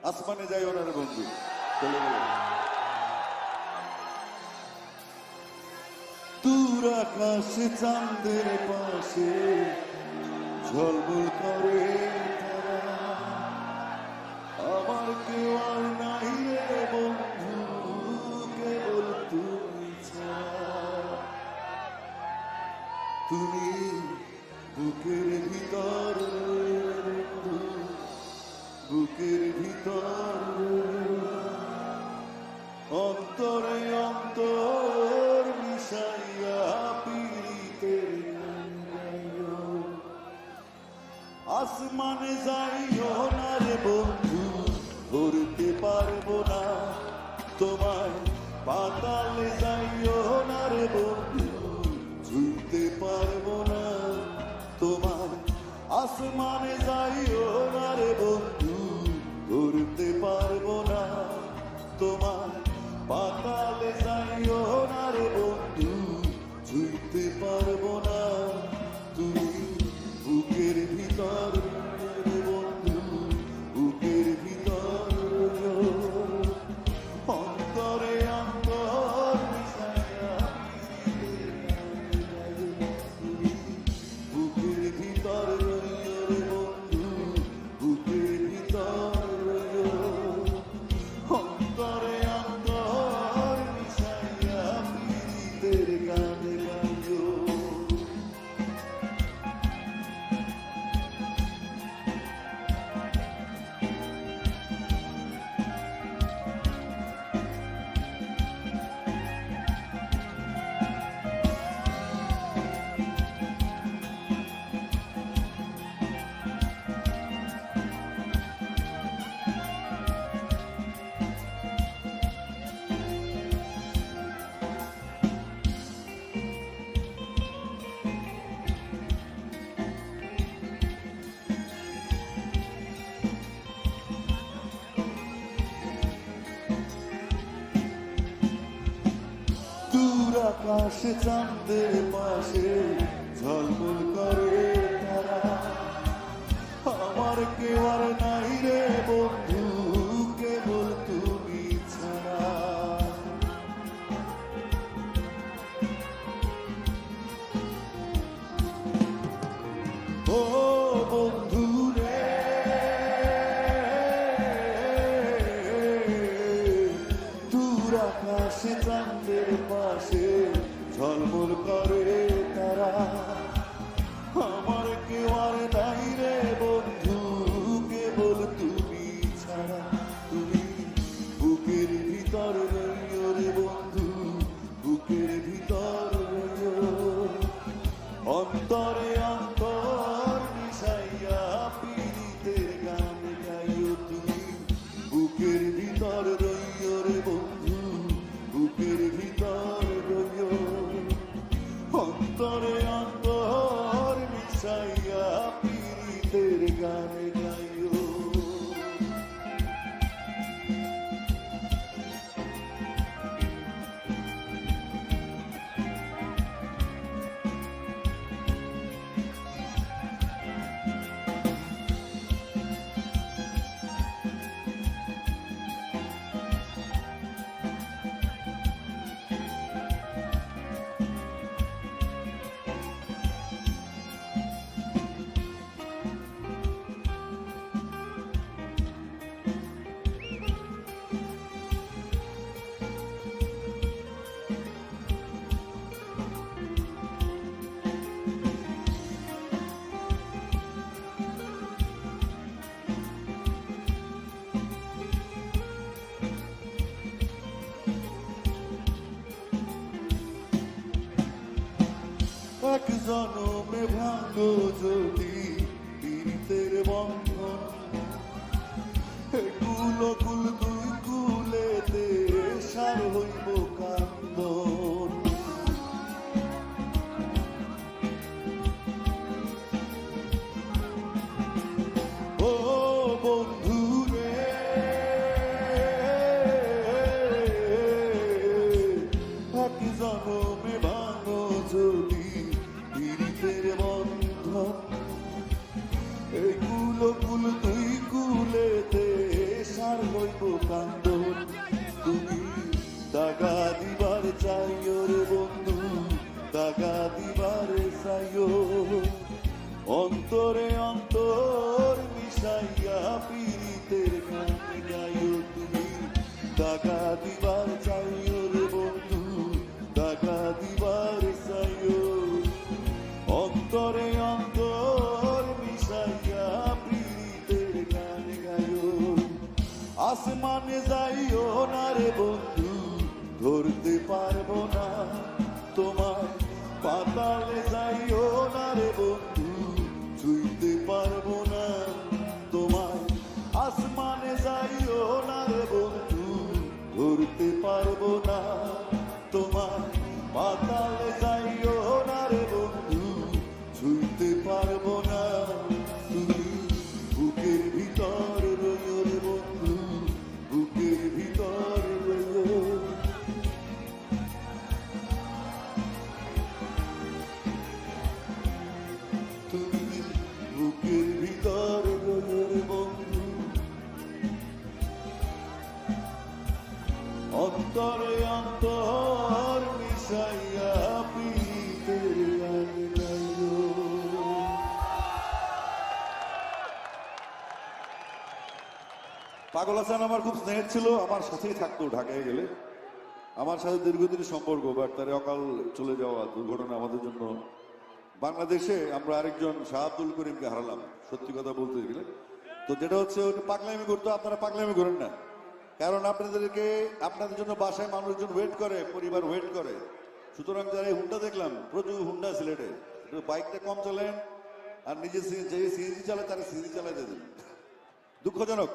আসমানে যাইও না রে বন্ধু, চলে গেল। দূর আকাশে চাঁদের পাশে ঝলমল করে তারা, আমার কেউ আর নাই রে বন্ধু, কেবল তুমি ছাড়া। তুমি বুকের ভিতর বন্ধু, বুকের ভিতর অন্তরে অন্তর মিশাইয়া পীড়িতের গাইও। আসমানে যাইও না রে বন্ধু, ধরতে পারবো না তোমায়। পাতালে যাইও না রে বন্ধু, ছুঁতে পারবো না তোমায়। আসমানে যাইও না রে বন্ধু, ধরতে পারবো না তোমায়। পাতালে যাইও না রে বন্ধু, ছুঁতে পারবো না। তুমি বুকের ভিতর রে বন্ধু, বুকের ভিতর অন্তরে অন্তর মিশাইয়া বুকের ভিতর রে বন্ধু, বুকের ভিতর অন্তরে অন্তর মিশাইয়া পীড়িতের গান গাইও। দূর আকাশে চাঁদের পাশে ঝলমল করে তারা, আমার কেউ আর নাই রে বন্ধু, কেবল তুমি ছাড়া। ও বন্ধু রে, দূর আকাশে চাঁদের পাশে ঝলমল করে তারা, আমার কেউ আর নাই রে বন্ধু, কেবল তুমি ছাড়া। তুমি বুকের ভিতর রইও রে বন্ধু, বুকের ভিতর রইও অন্তরে অন্তর মিশাইয়া পীড়িতের গান গাইও। তুমি বুকের ভিতর রইও রে বন্ধু, বুকের ভিতর রইও অন্তরে অন্তর মিশাইয়া পীড়িতের গান গাইও। এক জনমে ভাঙো যদি পীড়িতের বন্ধন, কুল কুল দুই কুলেতে সার হইব কান্দন। ও বন্ধু রে, এক জনমে ভাঙো যদি পীড়িতের বন্ধন, এই কুল কুল দুই কুলেতে সার করবো কান্দন। তুমি দাগা দিবার চাইও রে বন্ধু, দাগা দিবার চাইও। অন্তরে অন্তর মিশাইয়া পীড়িতের গান গাইও। তুমি দাগা দিবার চাইও রে বন্ধু, দাগা দিবার চাইও। অন্তরে অন্তর মিশাইয়া পীড়িতের গান গাইও। আসমানে যাইও না রে বন্ধু, ধরতে পারবো না তোমার। পাতালে যাইও না রে বন্ধু, ছুঁইতে পারবো না তোমার। আসমানে যাইও না রে বন্ধু, ধরতে পারবো না তোমার। পাতালে যাইও না রে বন্ধু, ছুঁইতে পারবো না। তুমি বুকের ভিতর রইও রে বন্ধু, বুকের ভিতর রইও। তুমি বুকের ভিতর রইও রে বন্ধু। অন্তরে অন্তর মিশাইয়া পীড়িতের গান গাইও। পাগল হাসান আমার খুব স্নেহের ছিল, আমার সাথেই থাকতো ঢাকায় গেলে। আমার সাথে দীর্ঘদিনের সম্পর্ক, বাট তার অকাল চলে যাওয়া দুর্ঘটনা আমাদের জন্য। বাংলাদেশে আমরা আরেকজন শাহ আব্দুল করিমকে হারালাম, সত্যি কথা বলতে গেলে। তো যেটা হচ্ছে ওটা পাগলামি করতো, আপনারা পাগলামি করেন না, কারণ আপনাদের জন্য বাসায় মানুষজন ওয়েট করে, পরিবার ওয়েট করে। সুতরাং যারা এই হুন্ডা দেখলাম, প্রচুর হুন্ডা সিলেটে, বাইকটা কম চালান আর নিজে যে সিএনজি চালায় তারা সিএনজি চালাইতে দিন। দুঃখজনক।